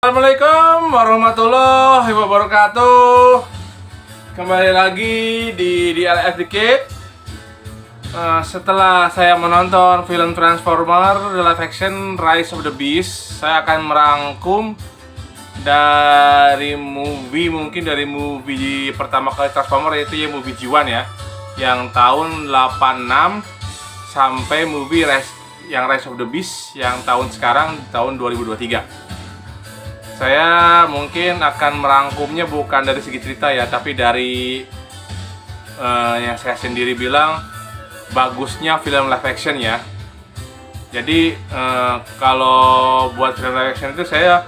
Assalamualaikum warahmatullahi wabarakatuh. Kembali lagi di DLF Dikit. Setelah saya menonton film Transformer The Live Action Rise of the Beast, saya akan merangkum dari movie pertama kali Transformer, yaitu ya movie G1 ya, yang tahun 86 sampai movie Rise of the Beast yang tahun sekarang, tahun 2023. Saya mungkin akan merangkumnya bukan dari segi cerita ya, tapi dari yang saya sendiri bilang bagusnya film live action ya. Jadi kalau buat film live action itu saya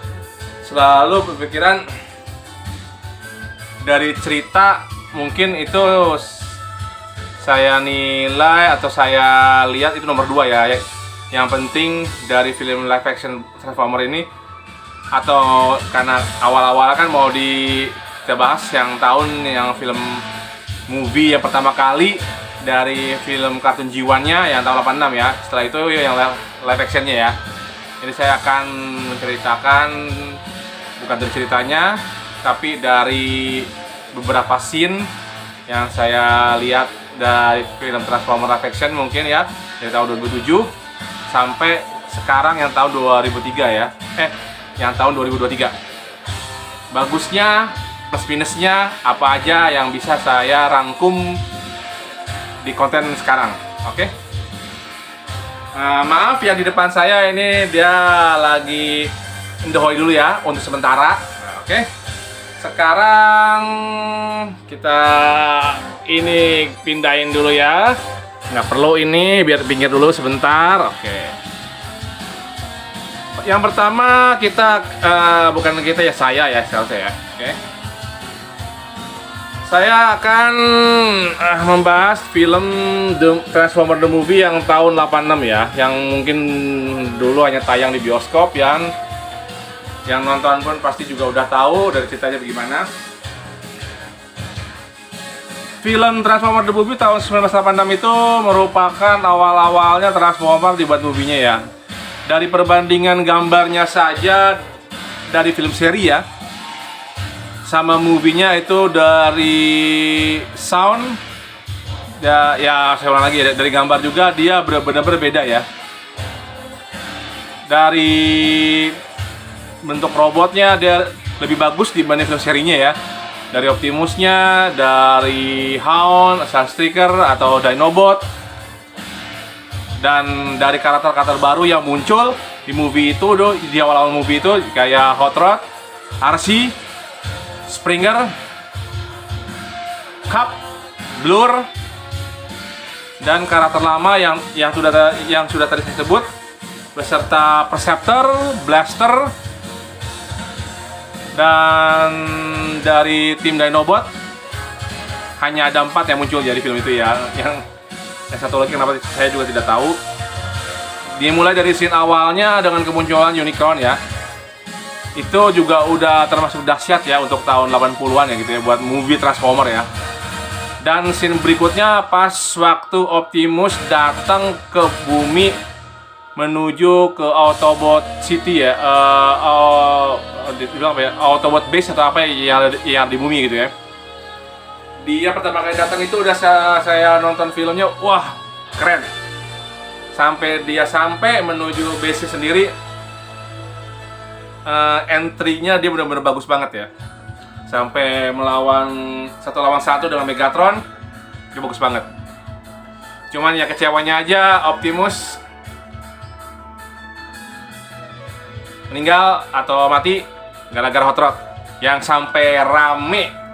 selalu berpikiran dari cerita, mungkin itu saya nilai atau saya lihat itu nomor 2 ya. Yang penting dari film live action Transformer ini, atau karena awal-awal kan mau kita bahas yang film movie yang pertama kali dari film kartun G1-nya yang tahun 86 ya. Setelah itu yang live action-nya ya. Jadi saya akan menceritakan bukan dari ceritanya, tapi dari beberapa scene yang saya lihat dari film Transformer live action mungkin ya, dari tahun 2007 sampai sekarang yang tahun 2003 ya. Yang tahun 2023. Bagusnya, plus minusnya apa aja yang bisa saya rangkum di konten sekarang. Oke? Maaf ya, di depan saya ini dia lagi endohoy dulu ya untuk sementara. Oke? Sekarang kita ini pindahin dulu ya. Nggak perlu ini, biar pinggir dulu sebentar. Oke. Yang pertama saya ya. Oke. Saya akan membahas film Transformer The Movie yang tahun 86 ya, yang mungkin dulu hanya tayang di bioskop, yang nonton pun pasti juga udah tahu dari ceritanya bagaimana. Film Transformer The Movie tahun 1986 itu merupakan awal-awalnya Transformer dibuat movie-nya ya. Dari perbandingan gambarnya saja dari film seri ya, sama movie-nya itu dari sound ya saya ulang lagi ya, dari gambar juga dia benar-benar berbeda ya. Dari bentuk robotnya dia lebih bagus dibanding film serinya ya. Dari Optimusnya, dari Hound, Sunstreaker atau Dinobot, dan dari karakter-karakter baru yang muncul di movie itu, di awal-awal movie itu kayak Hot Rod, RC, Springer, Cup, Blur, dan karakter lama yang sudah tadi saya sebut, beserta Perceptor, Blaster, dan dari tim Dinobot hanya ada 4 yang muncul jadi film itu ya. Yang satu lagi kenapa saya juga tidak tahu. Dimulai dari scene awalnya dengan kemunculan Unicron ya. Itu juga udah termasuk dahsyat ya untuk tahun 80-an ya gitu ya, buat movie Transformer ya. Dan scene berikutnya pas waktu Optimus datang ke bumi menuju ke Autobot City ya, dibilang apa ya, Autobot Base atau apa yang di bumi gitu ya. Dia pertama kali datang itu udah saya nonton filmnya, wah keren. Sampai menuju base sendiri, entry-nya dia benar-benar bagus banget ya. Sampai melawan 1 lawan 1 dengan Megatron, dia bagus banget. Cuman ya kecewanya aja Optimus meninggal atau mati gara-gara Hot Rod, yang sampai rame.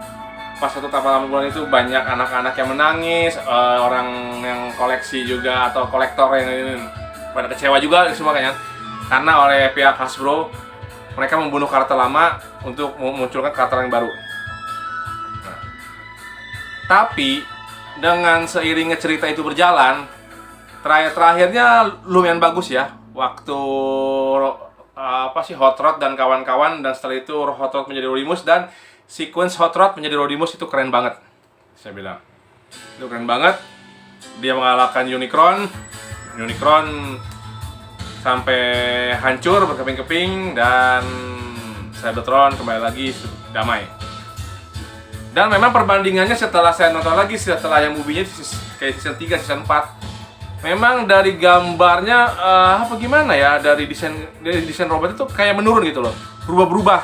Pas satu tapal bulan itu banyak anak-anak yang menangis, orang yang koleksi juga atau kolektor yang pada kecewa juga semua kayaknya, karena oleh pihak Hasbro mereka membunuh karakter lama untuk memunculkan karakter yang baru. Nah, tapi dengan seiringnya cerita itu berjalan, terakhirnya lumayan bagus ya. Waktu Hot Rod dan kawan-kawan, dan setelah itu Hot Rod menjadi Rodimus, dan sequence Hot Rod menjadi Rodimus itu keren banget. Saya bilang itu keren banget. Dia mengalahkan Unicron sampai hancur berkeping-keping, dan Cybertron kembali lagi damai. Dan memang perbandingannya setelah saya nonton lagi, setelah yang movie-nya kayak season 3, season 4, memang dari gambarnya apa gimana ya, dari desain robot itu kayak menurun gitu loh, berubah-berubah.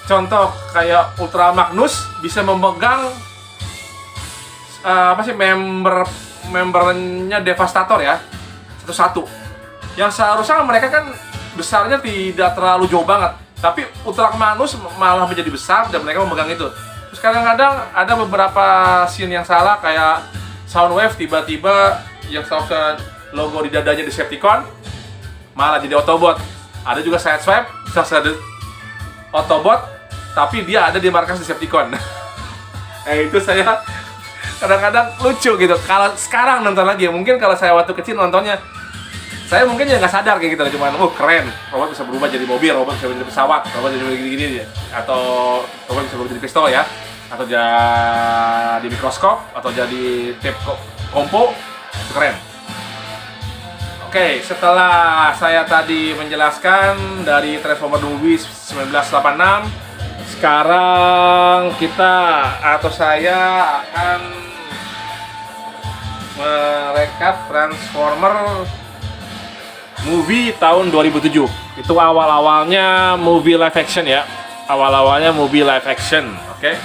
Contoh kayak Ultra Magnus bisa memegang membernya Devastator ya, satu-satu. Yang seharusnya mereka kan besarnya tidak terlalu jauh banget, tapi Ultra Magnus malah menjadi besar dan mereka memegang itu. Terus kadang-kadang ada beberapa scene yang salah, kayak Soundwave tiba-tiba yang seharusnya logo di dadanya Decepticon malah jadi Autobot. Ada juga Sideswipe, seharusnya Autobot tapi dia ada di markas Decepticon. Itu saya kadang-kadang lucu gitu. Kalau sekarang nonton lagi, mungkin kalau saya waktu kecil nontonnya, saya mungkin ya nggak sadar kayak gitu, cuman keren, robot bisa berubah jadi mobil, robot bisa jadi pesawat, robot jadi gini-gini, atau robot bisa berubah jadi pistol ya, atau jadi mikroskop, atau jadi tape kompo, itu keren. Oke, setelah saya tadi menjelaskan dari Transformer The Movie 1986, sekarang saya akan merekap Transformer movie tahun 2007. Itu awal-awalnya movie live action ya. Oke.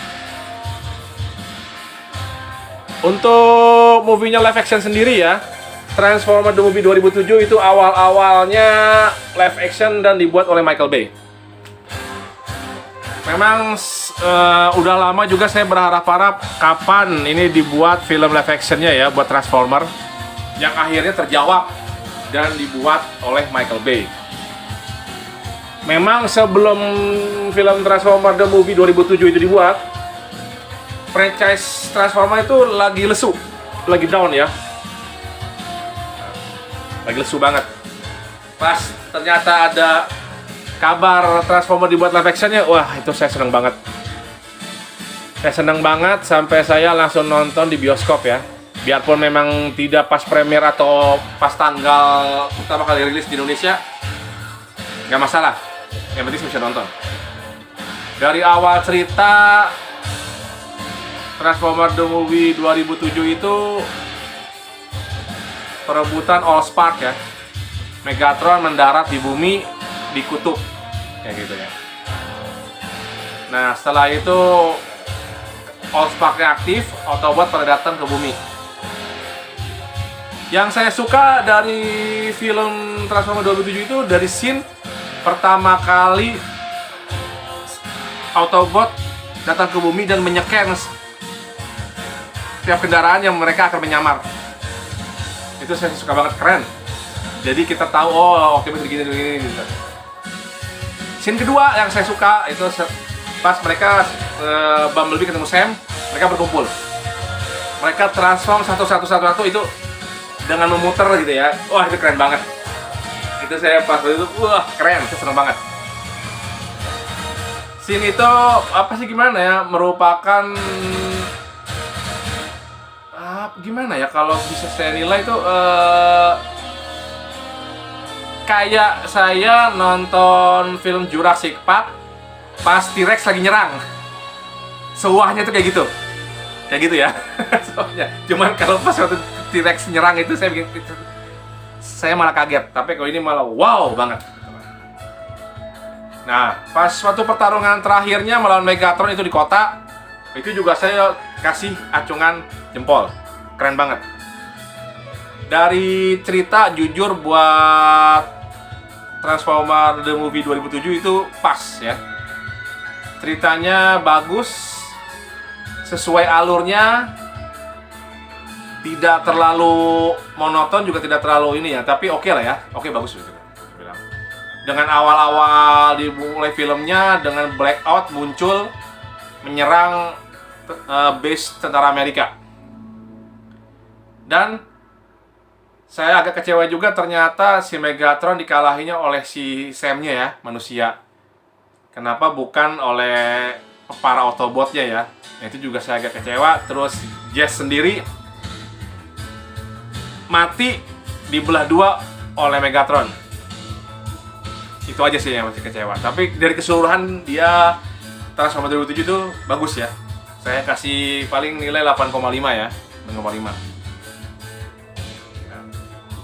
Untuk movie-nya live action sendiri ya, Transformer The Movie 2007 itu awal-awalnya live action dan dibuat oleh Michael Bay. Memang udah lama juga saya berharap-harap kapan ini dibuat film live actionnya ya buat Transformer, yang akhirnya terjawab dan dibuat oleh Michael Bay. Memang sebelum film Transformer The Movie 2007 itu dibuat, franchise Transformer itu lagi lesu, lagi down ya, lagi lesu banget. Pas ternyata ada kabar Transformer dibuat live actionnya, wah itu saya seneng banget. Saya seneng banget sampai saya langsung nonton di bioskop ya. Biarpun memang tidak pas premier atau pas tanggal pertama kali rilis di Indonesia, nggak masalah, yang penting bisa nonton. Dari awal cerita Transformer The Movie 2007 itu perebutan Allspark ya. Megatron mendarat di bumi, di kutub kayak gitu ya. Nah setelah itu Allspark reaktif, Autobot pada datang ke bumi. Yang saya suka dari film Transformer 2007 itu dari scene pertama kali Autobot datang ke bumi dan menyeken setiap kendaraan yang mereka akan menyamar. Itu saya suka banget, keren. Jadi kita tahu, Optimus begini gitu. Scene kedua yang saya suka itu pas mereka Bumblebee ketemu Sam, mereka berkumpul. Mereka transform satu itu dengan memutar gitu ya. Wah, itu keren banget. Itu saya pas waktu itu, wah, keren, saya seneng banget. Scene itu apa sih, gimana ya, merupakan gimana ya kalau bisa saya nilai itu kayak saya nonton film Jurassic Park pas T-Rex lagi nyerang. Sewahnya tuh kayak gitu ya. Soalnya cuman kalau pas waktu T-Rex nyerang itu saya malah kaget, tapi kalau ini malah wow banget. Nah, pas suatu pertarungan terakhirnya melawan Megatron itu di kota, itu juga saya kasih acungan jempol, keren banget. Dari cerita jujur buat Transformer The Movie 2007 itu pas ya. Ceritanya bagus, sesuai alurnya, tidak terlalu monoton juga tidak terlalu ini ya, tapi oke lah ya, oke bagus gitu. Dengan awal-awal dimulai filmnya dengan Blackout muncul menyerang base tentara Amerika, dan saya agak kecewa juga ternyata si Megatron dikalahinya oleh si Sam-nya ya, manusia. Kenapa bukan oleh para Autobotnya ya? Nah, itu juga saya agak kecewa. Terus Jazz sendiri mati dibelah dua oleh Megatron. Itu aja sih yang masih kecewa. Tapi dari keseluruhan dia Transformer 2007 itu bagus ya. Saya kasih paling nilai 8,5 ya. 8,5.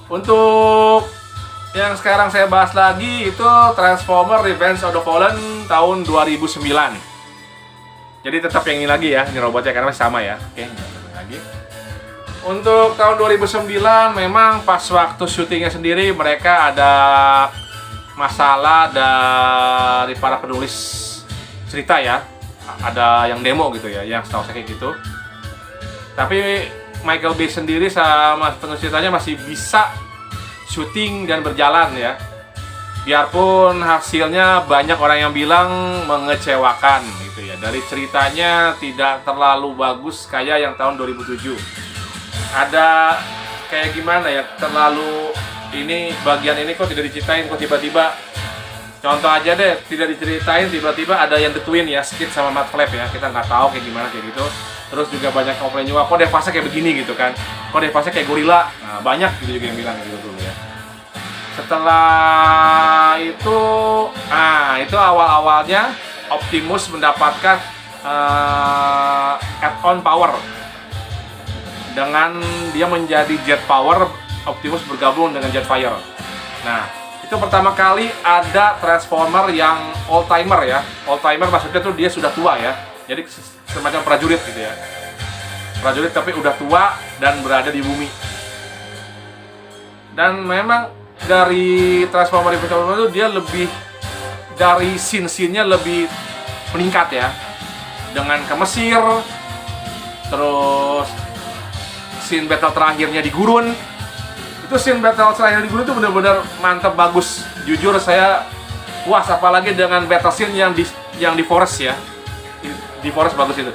Untuk yang sekarang saya bahas lagi itu Transformer Revenge of the Fallen tahun 2009. Jadi tetap yang ini lagi ya, ini robotnya karena masih sama ya. Oke, lagi. Untuk tahun 2009 memang pas waktu syutingnya sendiri mereka ada masalah dari para penulis cerita ya. Ada yang demo gitu ya, yang setahu saya kayak gitu. Tapi Michael Bay sendiri sama penulis ceritanya masih bisa syuting dan berjalan ya. Biarpun hasilnya banyak orang yang bilang mengecewakan gitu ya. Dari ceritanya tidak terlalu bagus kayak yang tahun 2007. Ada kayak gimana ya, terlalu ini bagian ini kok tidak diceritain, kok tiba-tiba contoh aja deh, tidak diceritain tiba-tiba ada yang The Twin ya, Skid sama Matt Flap ya, kita nggak tahu kayak gimana kayak gitu. Terus juga banyak komplain juga, kok Devasnya kayak begini gitu kan, kok Devasnya kayak gorila. Nah, banyak gitu juga yang bilang gitu dulu ya. Setelah itu, itu awal-awalnya Optimus mendapatkan add-on power dengan dia menjadi Jet Power. Optimus bergabung dengan Jetfire. Nah, itu pertama kali ada Transformer yang old timer ya. Old timer maksudnya tuh dia sudah tua ya. Jadi semacam prajurit gitu ya. Prajurit tapi udah tua dan berada di bumi. Dan memang dari Transformer itu dia lebih dari scene-nya lebih meningkat ya. Dengan ke Mesir, terus scene battle terakhirnya di gurun. Itu scene battle terakhir di gurun itu benar-benar mantap, bagus. Jujur saya puas, apalagi dengan battle scene yang di forest ya. Di forest bagus itu.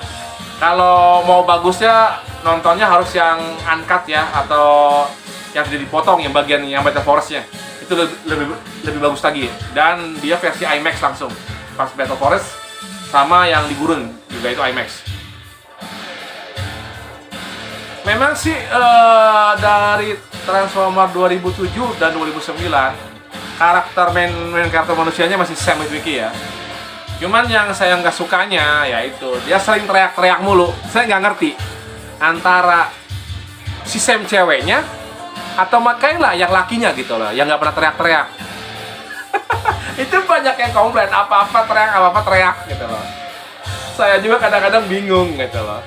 Kalau mau bagusnya nontonnya harus yang uncut ya, atau yang tidak dipotong yang bagian yang battle forestnya. Itu lebih bagus lagi. Dan dia versi IMAX langsung. Pas battle forest sama yang di gurun juga itu IMAX. Memang sih dari Transformer 2007 dan 2009 karakter main karakter manusianya masih Sam Witwicky ya. Cuman yang saya nggak sukanya yaitu dia sering teriak-teriak mulu. Saya nggak ngerti antara si Sam ceweknya atau Mikaela yang lakinya gitu loh, yang nggak pernah teriak-teriak. Itu banyak yang komplain, apa-apa teriak gitu loh. Saya juga kadang-kadang bingung gitu loh.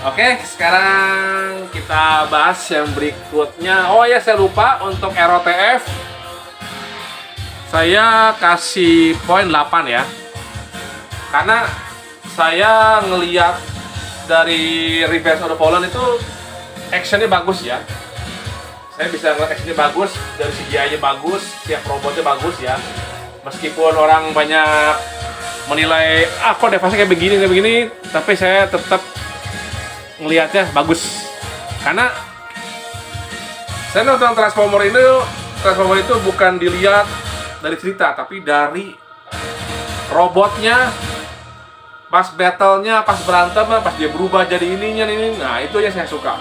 Oke, sekarang kita bahas yang berikutnya. Oh ya, saya lupa untuk ROTF. Saya kasih poin 8 ya. Karena saya ngeliat dari Revenge of the Fallen itu actionnya bagus ya. Saya bisa ngeliat actionnya bagus, dari CGI-nya bagus, tiap robotnya bagus ya. Meskipun orang banyak menilai, kok Devasnya kayak begini, tapi saya tetap ngelihatnya bagus. Karena saya nonton Transformer itu bukan dilihat dari cerita, tapi dari robotnya, pas battle-nya, pas berantem, pas dia berubah jadi ini. Nah, itu yang saya suka.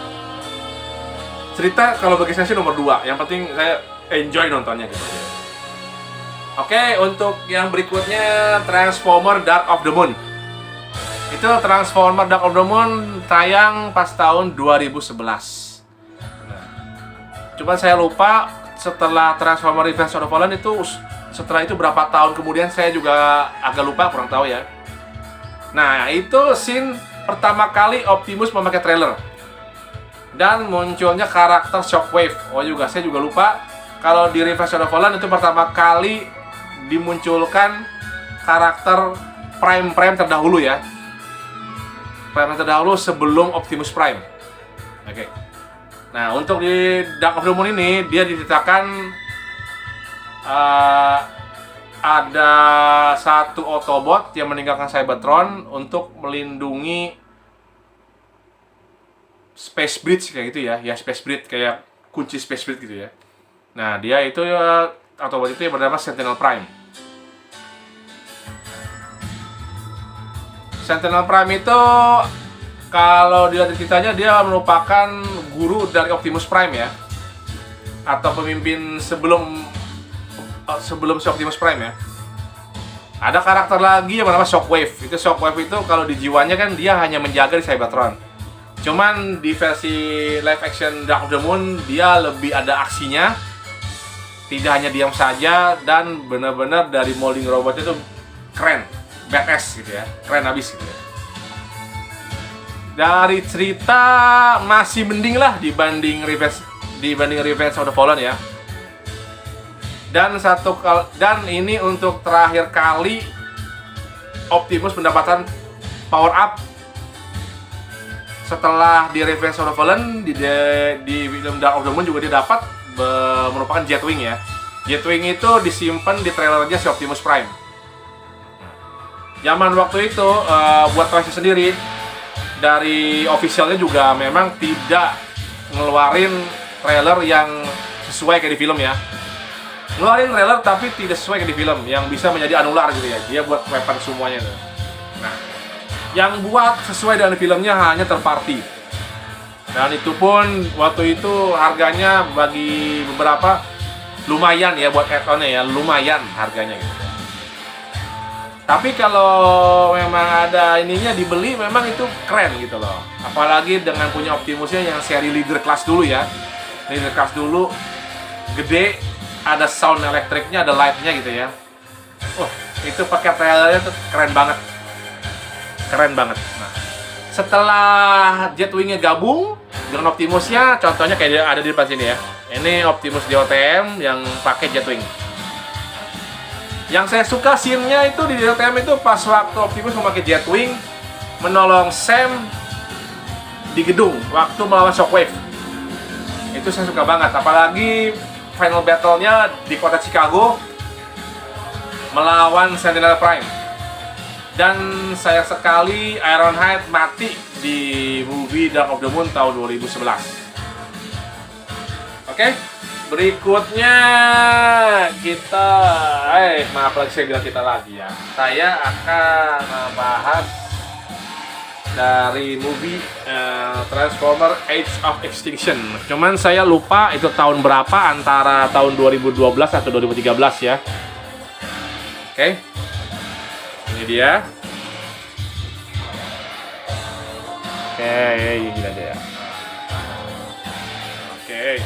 Cerita kalau bagi saya sih nomor 2. Yang penting saya enjoy nontonnya gitu. Oke, untuk yang berikutnya Transformer Dark of the Moon. Itu Transformer Dark of the Moon tayang pas tahun 2011. Cuman saya lupa setelah Transformer Revenge of the Fallen itu, setelah itu berapa tahun kemudian saya juga agak lupa, kurang tahu ya. Nah, itu scene pertama kali Optimus memakai trailer. Dan munculnya karakter Shockwave. Saya juga lupa. Kalau di Revenge of the Fallen itu pertama kali dimunculkan karakter Prime terdahulu ya. Prime terdahulu sebelum Optimus Prime. Oke. Nah, untuk di Dark of the Moon ini dia diceritakan ada satu Autobot yang meninggalkan Cybertron untuk melindungi Space Bridge kayak gitu ya. Ya, Space Bridge kayak kunci Space Bridge gitu ya. Nah, dia itu Autobot itu yang bernama Sentinel Prime. Sentinel Prime itu kalau dilihat ceritanya dia merupakan guru dari Optimus Prime ya, atau pemimpin sebelum sebelum si Optimus Prime ya. Ada karakter lagi yang bernama Shockwave. Itu Shockwave itu kalau di jiwanya kan dia hanya menjaga di Cybertron. Cuman di versi live action Dark of the Moon dia lebih ada aksinya. Tidak hanya diam saja dan benar-benar dari molding robotnya itu keren, badass gitu ya. Keren abis gitu ya. Dari cerita masih mending lah dibanding Revenge of the Fallen ya. Dan ini untuk terakhir kali Optimus mendapatkan power up setelah di Revenge of the Fallen. Di film Dark of the Moon juga dia dapat merupakan Jetwing ya. Jetwing itu disimpan di trailernya si Optimus Prime. Zaman waktu itu buat Toys sendiri dari officialnya juga memang tidak ngeluarin trailer yang sesuai kayak di film ya. Ngeluarin trailer tapi tidak sesuai kayak di film, yang bisa menjadi anular gitu ya. Dia buat weapon semuanya tuh. Nah, yang buat sesuai dengan filmnya hanya third party. Dan itu pun waktu itu harganya bagi beberapa lumayan ya buat add-onnya ya, lumayan harganya gitu. Tapi kalau memang ada ininya dibeli memang itu keren gitu loh. Apalagi dengan punya Optimusnya yang seri leader class dulu ya. Leader class dulu gede, ada sound elektriknya, ada lightnya gitu ya. Itu pakai trailernya tuh keren banget. Keren banget. Nah, setelah Jetwing-nya gabung dengan Optimusnya, contohnya kayak ada di depan sini ya. Ini Optimus DOTM yang pakai Jetwing. Yang saya suka scene-nya itu di DOTM itu pas waktu Optimus memakai Jetwing menolong Sam di gedung waktu melawan Shockwave. Itu saya suka banget, apalagi final battle-nya di kota Chicago melawan Sentinel Prime. Dan sayang sekali Ironhide mati di movie Dark of the Moon tahun 2011. Oke, berikutnya kita maaf lagi saya bilang kita lagi ya. Saya akan membahas dari movie Transformer Age of Extinction. Cuman saya lupa itu tahun berapa, antara tahun 2012 atau 2013 ya. Oke. Ini dia. Oke, gini aja ya. Oke.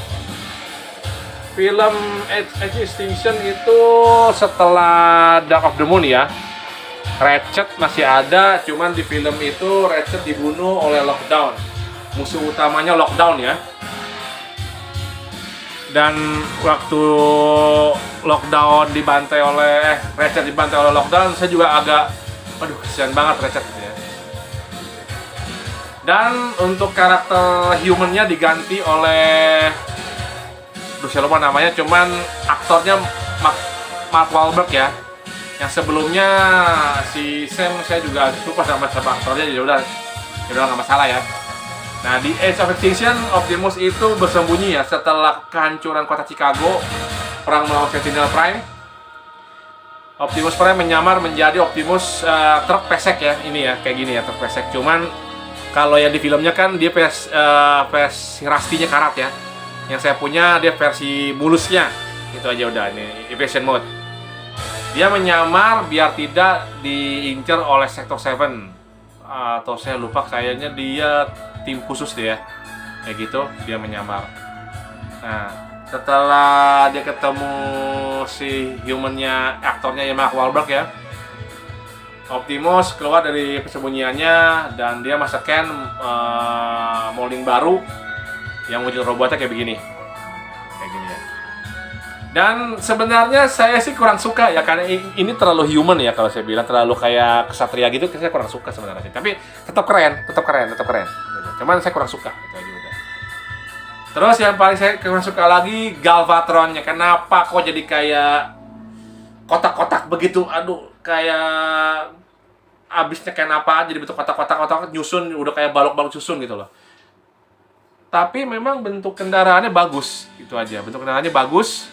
Film Age of Extinction itu setelah Dark of the Moon ya. Ratchet masih ada, cuman di film itu Ratchet dibunuh oleh Lockdown. Musuh utamanya Lockdown ya. Dan waktu Lockdown dibantai oleh Ratchet dibantai oleh Lockdown, saya juga agak kesian banget Ratchet gitu ya. Dan untuk karakter human-nya diganti oleh saya lupa namanya, cuman aktornya Mark Wahlberg ya. Yang sebelumnya si Sam saya juga lupa sama aktornya, jadi udah nggak masalah ya. Nah, di Age of Extinction Optimus itu bersembunyi ya setelah kehancuran kota Chicago, perang melawan Sentinel Prime. Optimus Prime menyamar menjadi Optimus truk pesek ya, ini ya kayak gini ya, truk pesek. Cuman kalau yang di filmnya kan dia versi Rusty-nya karat ya. Yang saya punya dia versi mulusnya. Itu aja udah, ini evasion mode. Dia menyamar biar tidak diincar oleh Sector 7. Atau saya lupa, kayaknya dia tim khusus deh ya. Kayak gitu, dia menyamar. Nah, setelah dia ketemu si human-nya, aktornya Mark Wahlberg ya, Optimus keluar dari persembunyiannya dan dia masukkan molding baru yang wujud robotnya kayak begini. Kayak gini ya. Dan sebenarnya saya sih kurang suka ya, karena ini terlalu human ya, kalau saya bilang terlalu kayak kesatria gitu, saya kurang suka sebenarnya. Tapi tetap keren. Cuman saya kurang suka itu aja udah. Terus yang paling saya kurang suka lagi Galvatronnya. Kenapa kok jadi kayak kotak-kotak begitu? Aduh, kayak abisnya kayak apa aja, dibentuk kotak-kotak nyusun, udah kayak balok-balok susun gitu loh. Tapi memang bentuk kendaraannya bagus, itu aja. Bentuk kendaraannya bagus.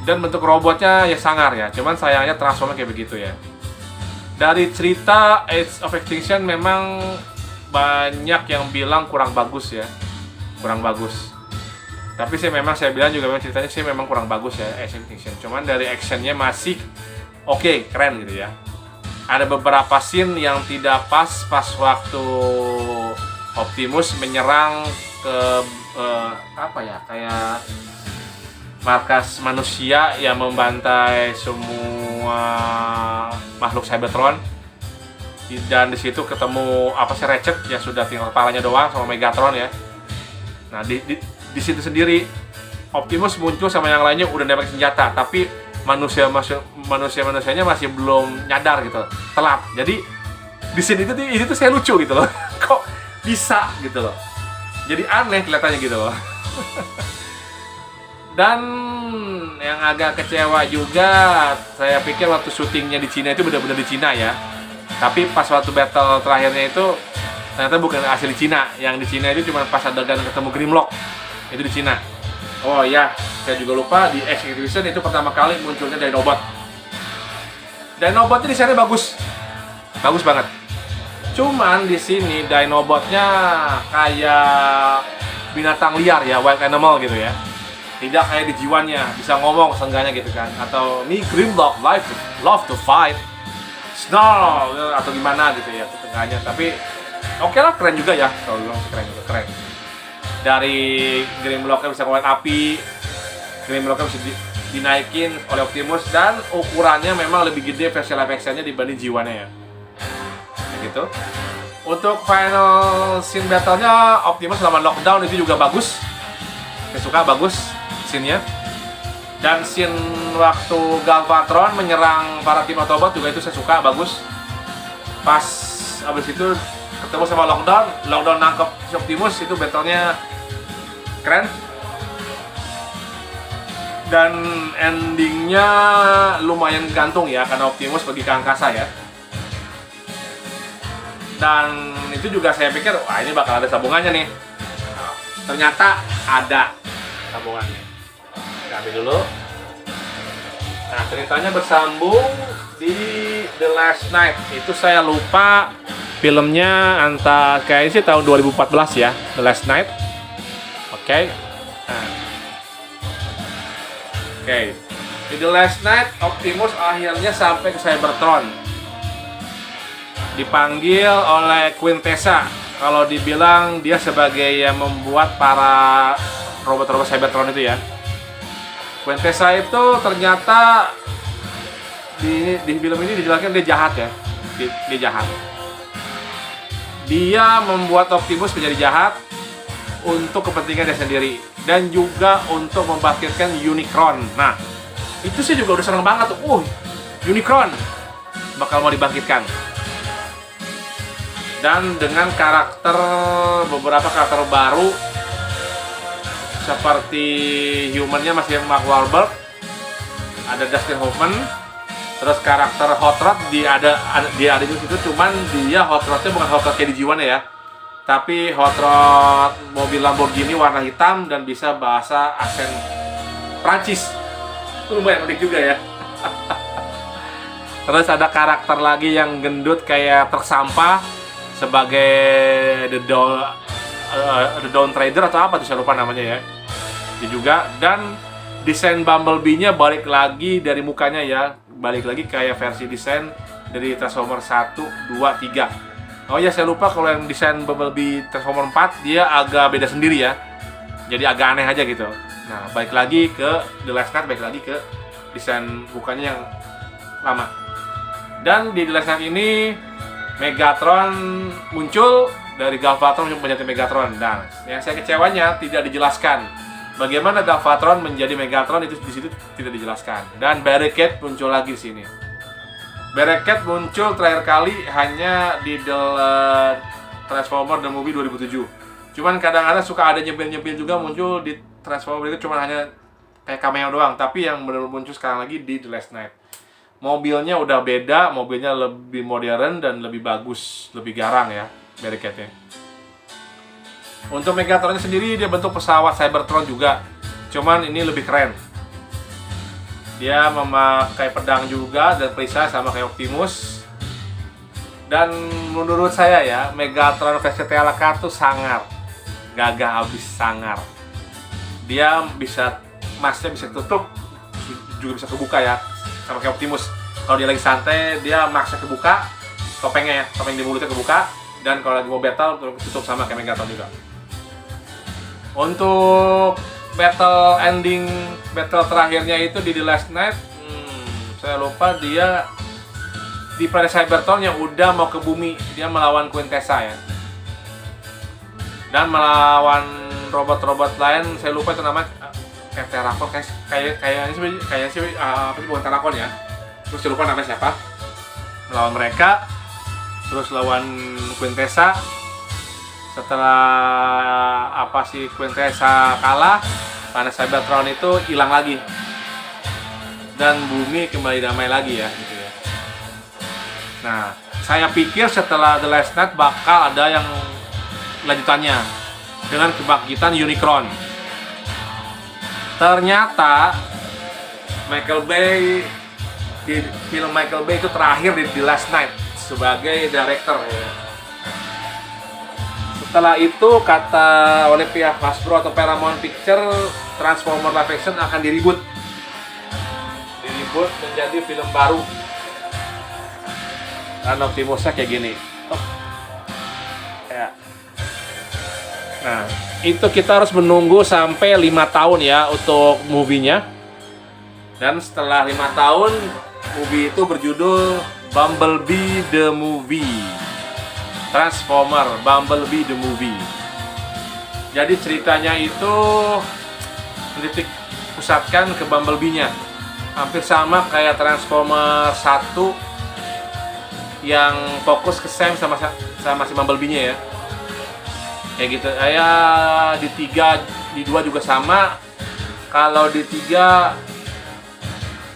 Dan bentuk robotnya ya sangar ya. Cuman sayangnya transformnya kayak begitu ya. Dari cerita Age of Extinction memang banyak yang bilang kurang bagus ya. Kurang bagus. Tapi sih memang saya bilang juga memang ceritanya sih memang kurang bagus ya action. Cuman dari actionnya masih oke, keren gitu ya. Ada beberapa scene yang tidak pas waktu Optimus menyerang ke apa ya, kayak markas manusia yang membantai semua makhluk Cybertron. Dan di situ ketemu apa sih, Ratchet yang sudah tinggal kepalanya doang sama Megatron ya. Nah di situ sendiri Optimus muncul sama yang lainnya udah nembak senjata, tapi manusianya masih belum nyadar gitu, telat. Jadi di sini itu saya lucu gitu loh. Kok bisa gitu loh. Jadi aneh kelihatannya gitu loh. Dan yang agak kecewa juga, saya pikir waktu syutingnya di Cina itu benar-benar di Cina ya. Tapi pas waktu battle terakhirnya itu ternyata bukan asli Cina. Yang di Cina itu cuma pas adegan ketemu Grimlock. Itu di Cina. Oh iya, saya juga lupa di X-Division itu pertama kali munculnya Dinobot. Dinobotnya desainnya bagus. Bagus banget. Cuman di sini Dinobotnya kayak binatang liar ya, wild animal gitu ya. Tidak kayak di jiwanya, bisa ngomong seenggaknya gitu kan. Atau me Grimlock, love to fight, snarl atau gimana gitu ya setengahnya. Tapi oke lah, keren juga ya. Kalau bilang keren. Dari Grimlocknya bisa keluar api, Grimlocknya bisa dinaikin oleh Optimus, dan ukurannya memang lebih gede versi live actionnya dibanding jiwanya ya. Gitu. Untuk final scene battle-nya Optimus lawan Lockdown itu juga bagus. Saya suka, bagus scene-nya. Dan scene waktu Galvatron menyerang para tim Autobot juga itu saya suka, bagus. Pas abis itu ketemu sama Lockdown nangkep si Optimus, itu battle-nya keren. Dan endingnya lumayan gantung ya, karena Optimus pergi ke angkasa ya. Dan itu juga saya pikir, wah ini bakal ada sambungannya nih. Nah, ternyata ada sambungannya. Kita ambil dulu. Nah, ceritanya bersambung di The Last Night. Itu saya lupa filmnya, kayaknya sih tahun 2014 ya, The Last Night. Oke. Nah. Oke. Di The Last Night, Optimus akhirnya sampai ke Cybertron. Dipanggil oleh Quintessa. Kalau dibilang dia sebagai yang membuat para robot-robot Cybertron itu ya. Quintessa itu ternyata di film ini dijelaskan dia jahat ya. Dia jahat. Dia membuat Optimus menjadi jahat untuk kepentingan dia sendiri dan juga untuk membangkitkan Unicron. Nah, itu sih juga udah seneng banget tuh. Unicron bakal mau dibangkitkan. Dan dengan beberapa karakter baru seperti humannya masih Mark Wahlberg, ada Dustin Hoffman, terus karakter Hot Rod dia ada di situ, cuman dia Hot Rodnya bukan Hot Rod kayak di jiwanya ya, tapi Hot Rod mobil Lamborghini warna hitam dan bisa bahasa aksen Prancis. Lumayan unik juga ya. Terus ada karakter lagi yang gendut kayak truk sampah sebagai The Dawn Trader atau apa tuh, saya lupa namanya ya. Dia juga, dan desain Bumblebee-nya balik lagi dari mukanya ya, balik lagi kayak versi desain dari Transformer 1, 2, 3. Oh ya, saya lupa kalau yang desain Bumblebee Transformer 4 dia agak beda sendiri ya. Jadi agak aneh aja gitu. Nah, balik lagi ke The Last Night, balik lagi ke desain mukanya yang lama. Dan di The Last Night ini Megatron muncul dari Galvatron menjadi Megatron. Dan yang saya kecewanya tidak dijelaskan bagaimana Galvatron menjadi Megatron, itu di situ tidak dijelaskan. Dan Barricade muncul lagi di sini. Barricade muncul terakhir kali hanya di The Transformer The Movie 2007. Cuman kadang-kadang suka ada nyempil-nyempil juga muncul di Transformer itu, cuman hanya kayak cameo doang. Tapi yang benar-benar muncul sekarang lagi di The Last Night. Mobilnya udah beda, mobilnya lebih modern dan lebih bagus, lebih garang ya Barricade-nya. Untuk Megatronnya sendiri dia bentuk pesawat Cybertron juga, cuman ini lebih keren. Dia memakai pedang juga dan perisai sama kayak Optimus. Dan menurut saya ya, Megatron versi TLK tuh sangar, gagah abis sangar. dia bisa masknya bisa tutup, juga bisa kebuka ya, sama kayak Optimus. Kalau dia lagi santai, dia masknya kebuka, topengnya ya, topeng di mulutnya kebuka, dan kalau lagi mau battle tutup sama kayak Megatron juga. Untuk battle ending, battle terakhirnya itu di The Last Knight, saya lupa, dia di planet Cybertron yang udah mau ke bumi, dia melawan Quintessa ya, dan melawan robot-robot lain, saya lupa itu namanya kayak Terrakon, kayaknya sih apa sih, bukan Terrakon ya, terus saya lupa namanya siapa. Melawan mereka, terus lawan Quintessa. Setelah apa sih Quintessa kalah, planet Cybertron itu hilang lagi dan bumi kembali damai lagi ya gitu ya. Nah, saya pikir setelah The Last Knight bakal ada yang lanjutannya dengan kebangkitan Unicron. Ternyata Michael Bay, di film Michael Bay itu terakhir di The Last Knight sebagai director ya. Setelah itu kata oleh pihak Hasbro atau Paramount Picture, Transformer live action akan direboot menjadi film baru. Dan Optimusnya kayak gini. Ya. Nah, itu kita harus menunggu sampai 5 tahun ya untuk movie-nya. Dan setelah 5 tahun, movie itu berjudul Bumblebee the Movie. Transformer Bumblebee the Movie. Jadi ceritanya itu menitik pusatkan ke Bumblebee-nya. Hampir sama kayak Transformer 1 yang fokus ke Sam sama si Bumblebee-nya ya. Kayak gitu. Di 3, di 2 juga sama. Kalau di 3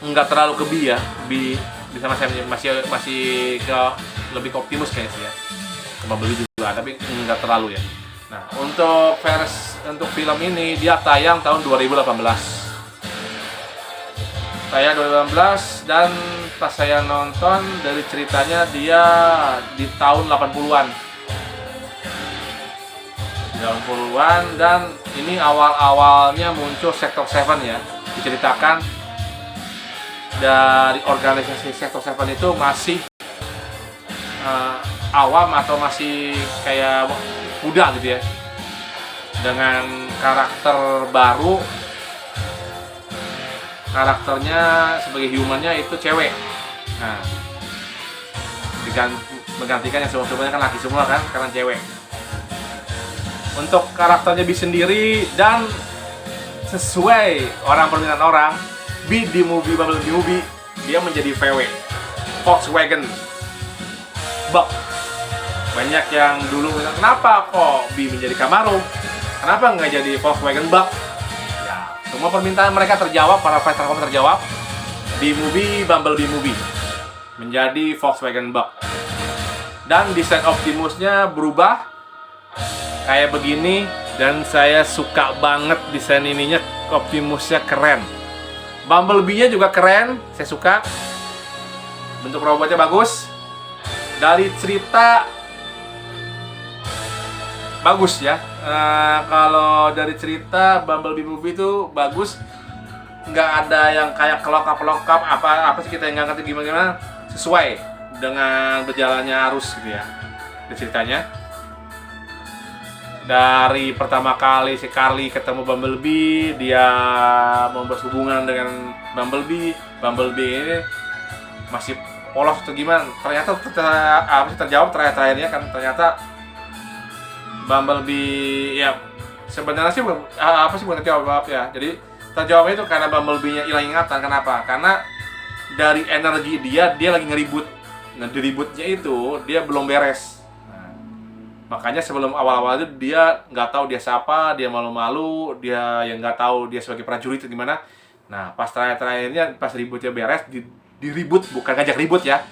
nggak terlalu ke B ya. B sama Sam masih ke lebih ke Optimus kayaknya sih ya. Bumblebee juga, tapi nggak terlalu ya. Nah, untuk film ini dia tayang tahun 2018. Tayang 2018 dan pas saya nonton dari ceritanya dia di tahun 80-an. Dan ini awal-awalnya muncul Sector 7 ya. Diceritakan dari organisasi Sector 7 itu masih awam atau masih kayak muda gitu ya, dengan karakter baru. Karakternya sebagai humannya itu cewek. Nah, menggantikan yang sebelumnya kan laki semua kan, sekarang cewek. Untuk karakternya B sendiri dan sesuai permintaan orang, B di Bumblebee movie dia menjadi VW Volkswagen Bug. Banyak yang dulu bilang, kenapa kok B menjadi Camaro? Kenapa nggak jadi Volkswagen Bug? Ya, semua permintaan mereka terjawab, para fans Transformers terjawab di Bumblebee movie menjadi Volkswagen Bug. Dan desain Optimusnya berubah kayak begini, dan saya suka banget desain ininya. Optimusnya keren, Bumblebee-nya juga keren, saya suka. Bentuk robotnya bagus. Dari cerita bagus ya. Kalau dari cerita Bumblebee movie itu bagus, nggak ada yang kayak kelokap apa sih, kita yang nggak ngerti gimana, sesuai dengan berjalannya arus gitu ya di ceritanya. Dari pertama kali si Carly ketemu Bumblebee, dia membuat hubungan dengan Bumblebee ini masih polos atau gimana, ternyata terjawab terakhirnya kan, ternyata Bumblebee ya sebenarnya sih bukan terjawab ya. Jadi terjawabnya itu karena Bumblebee-nya hilang ingatan. Kenapa? Karena dari energi dia lagi ngeribut. Nah, diributnya itu dia belum beres. Nah, makanya sebelum awal-awal itu dia nggak tahu dia siapa, dia malu-malu, dia yang nggak tahu dia sebagai prajurit atau gimana. Nah, pas terakhirnya pas ributnya beres, diribut, bukan ngajak ribut ya,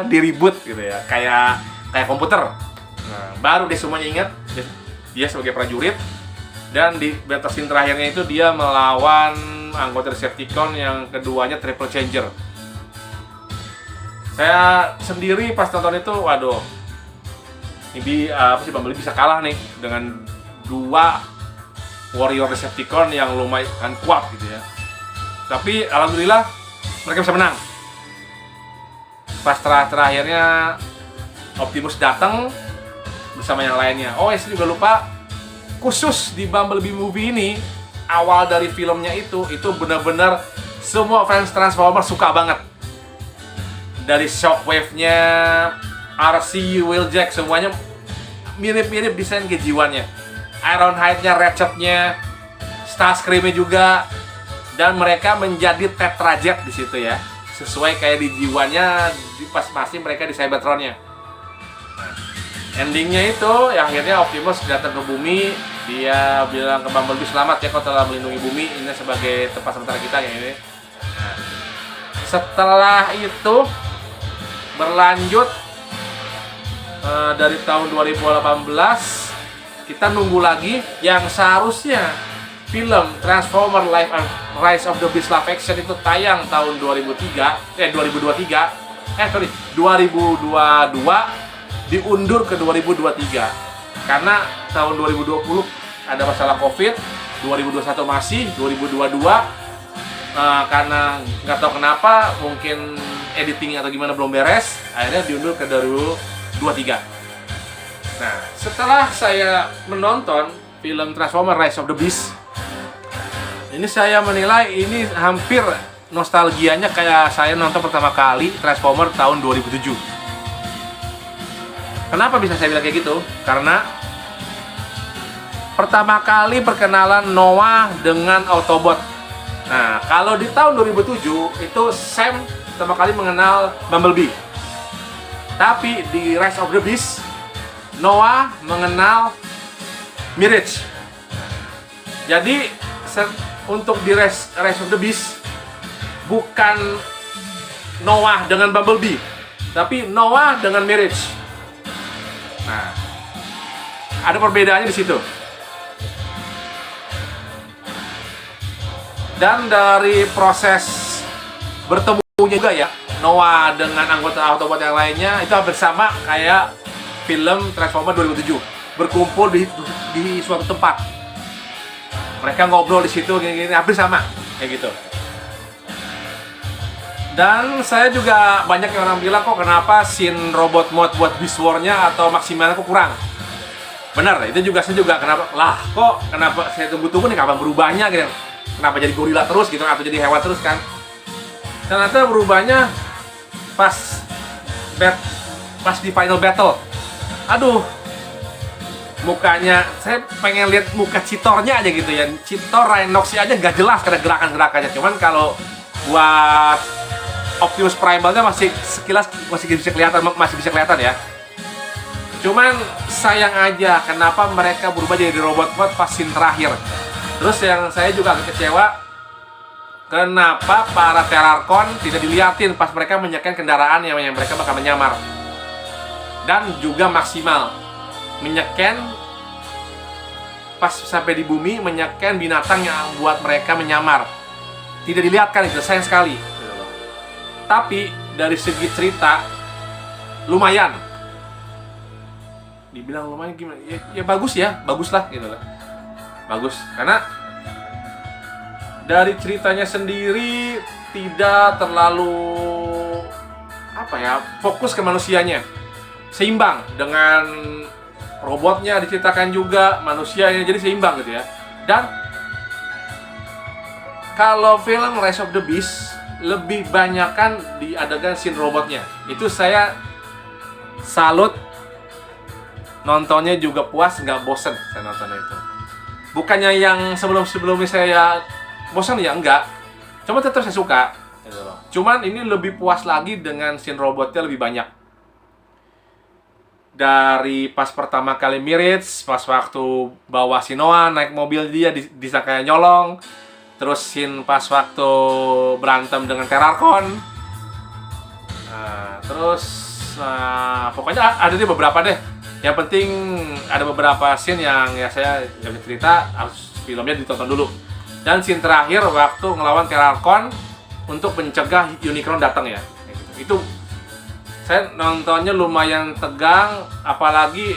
diribut gitu ya, kayak komputer. Nah, baru dia semuanya ingat dia sebagai prajurit. Dan di battle scene terakhirnya itu dia melawan anggota Decepticon yang keduanya Triple Changer. Saya sendiri pas nonton itu, waduh, ini Bumblebee bisa kalah nih dengan dua warrior Decepticon yang lumayan kuat gitu ya. Tapi alhamdulillah mereka bisa menang. Pas terakhirnya Optimus datang bersama yang lainnya. Oh, saya juga lupa, khusus di Bumblebee movie ini, awal dari filmnya itu benar-benar semua fans Transformers suka banget. Dari Shockwave-nya, RC, Wheeljack, semuanya mirip-mirip desain kejiwannya. Ironhide-nya, Ratchet-nya, Starscream-nya juga, dan mereka menjadi Tetrajet di situ ya, sesuai kayak di jiwanya, di pas masih mereka di Cybertron-nya. Nah, endingnya itu ya, akhirnya Optimus datang ke bumi. Dia bilang ke Bumblebee, selamat ya kau telah melindungi bumi, ini sebagai tempat sementara kita yang ini. Nah, setelah itu berlanjut dari tahun 2018 kita nunggu lagi yang seharusnya film Transformer Rise of the Beast live action itu tayang tahun 2023 diundur ke 2023 karena tahun 2020 ada masalah Covid, 2021 masih, 2022 karena nggak tahu kenapa, mungkin editing atau gimana belum beres, akhirnya diundur ke 2023. Nah, setelah saya menonton film Transformer Rise of the Beast, ini saya menilai ini hampir nostalgianya kayak saya nonton pertama kali Transformer tahun 2007. Kenapa bisa saya bilang kayak gitu? Karena pertama kali perkenalan Noah dengan Autobot. Nah, kalau di tahun 2007 itu Sam pertama kali mengenal Bumblebee. Tapi di Rise of the Beast, Noah mengenal Mirage. Jadi untuk di Rise of the Beast bukan Noah dengan Bumblebee, tapi Noah dengan Mirage. Nah, ada perbedaannya di situ. Dan dari proses bertemunya juga ya, Noah dengan anggota Autobot yang lainnya itu hampir sama kayak film Transformer 2007, berkumpul di suatu tempat. Mereka ngobrol di situ gini-gini, hampir sama kayak gitu. Dan saya juga banyak yang orang bilang kok kenapa scene robot mode buat Beast War-nya atau maksimalnya kok kurang. Benar, itu juga saya juga kenapa saya tunggu-tunggu nih kapan berubahnya gitu. Kenapa jadi gorila terus gitu atau jadi hewan terus kan? Ternyata berubahnya pas di final battle. Aduh, mukanya saya pengen lihat muka Citornya aja gitu ya. Citor Rhinoxnya aja nggak jelas karena gerakan-gerakannya. Cuman kalau buat Optimus Primalnya masih sekilas masih bisa kelihatan ya. Cuman sayang aja kenapa mereka berubah jadi robot mode pas scene terakhir. Terus yang saya juga agak kecewa, kenapa para Terrarchon tidak diliatin pas mereka menyekan kendaraan yang mereka bakal menyamar. Dan juga maksimal menyeken pas sampai di bumi, menyeken binatang yang buat mereka menyamar. Tidak dilihatkan, itu sayang sekali. Tapi dari segi cerita lumayan. Dibilang lumayan gimana? Ya bagus ya, baguslah gitu lah. Bagus karena dari ceritanya sendiri tidak terlalu fokus ke manusianya. Seimbang dengan robotnya diceritakan juga, manusianya, jadi seimbang gitu ya. Dan kalau film Rise of the Beast lebih banyakkan di adegan scene robotnya. Itu saya salut, nontonnya juga puas, nggak bosen saya nonton itu. Bukannya yang sebelumnya saya bosan ya, enggak. Cuma tetap saya suka gitu loh. Cuman ini lebih puas lagi dengan scene robotnya lebih banyak. Dari pas pertama kali Mirage, pas waktu bawa si Noah naik mobil dia bisa kayak nyolong. Terus scene pas waktu berantem dengan Terrarchon. Pokoknya ada di beberapa deh. Yang penting ada beberapa scene yang ya saya nggak bisa cerita, harus filmnya ditonton dulu. Dan scene terakhir waktu ngelawan Terrarchon untuk mencegah Unicron datang ya. Itu saya nontonnya lumayan tegang, apalagi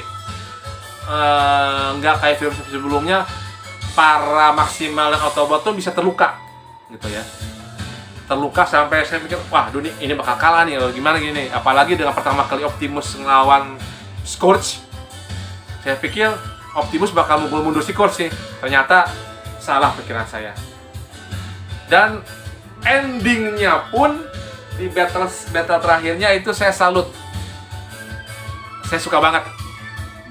nggak kayak film sebelumnya para Maximal dan Autobot tuh bisa terluka gitu ya. Terluka sampai saya pikir, wah ini bakal kalah nih, gimana gini. Apalagi dengan pertama kali Optimus ngelawan Scourge, saya pikir Optimus bakal mundur Scourge nih. Ternyata salah pikiran saya. Dan endingnya pun di battle terakhirnya itu saya salut. Saya suka banget.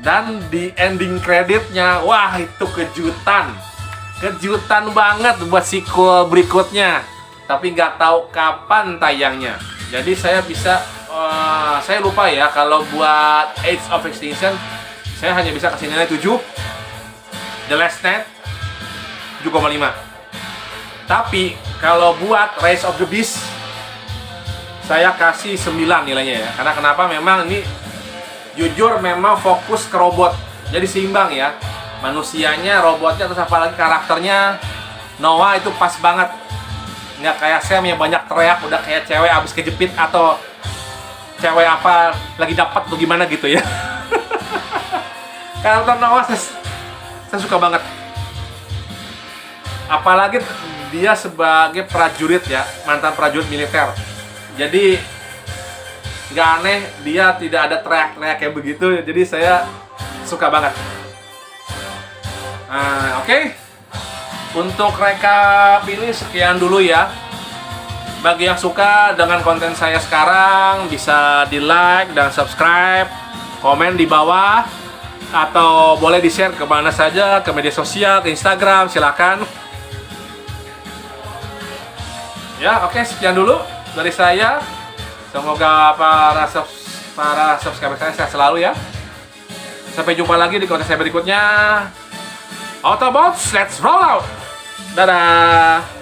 Dan di ending kreditnya, wah itu kejutan banget buat sequel berikutnya. Tapi nggak tahu kapan tayangnya. Jadi saya saya lupa ya, kalau buat Age of Extinction saya hanya bisa kasih nilai 7. The Last Stand 7,5. Tapi kalau buat Rise of the Beast saya kasih 9 nilainya ya. Karena kenapa? Memang ini jujur memang fokus ke robot. Jadi seimbang ya. Manusianya, robotnya, terus apalagi karakternya Noah itu pas banget. Nggak kayak Sam yang banyak teriak, udah kayak cewek abis kejepit atau cewek apa lagi dapat atau gimana gitu ya. Karakter Noah saya suka banget. Apalagi dia sebagai prajurit ya, mantan prajurit militer. Jadi nggak aneh dia tidak ada teriak-teriak kayak begitu. Jadi saya suka banget. Nah, oke. Untuk recap ini sekian dulu ya. Bagi yang suka dengan konten saya sekarang, bisa di like dan subscribe, komen di bawah, atau boleh di share kemana saja, ke media sosial, ke Instagram, silakan. Ya, oke, sekian dulu dari saya. Semoga para subscriber saya sehat selalu ya. Sampai jumpa lagi di konten saya berikutnya. Autobots, let's roll out! Dadah!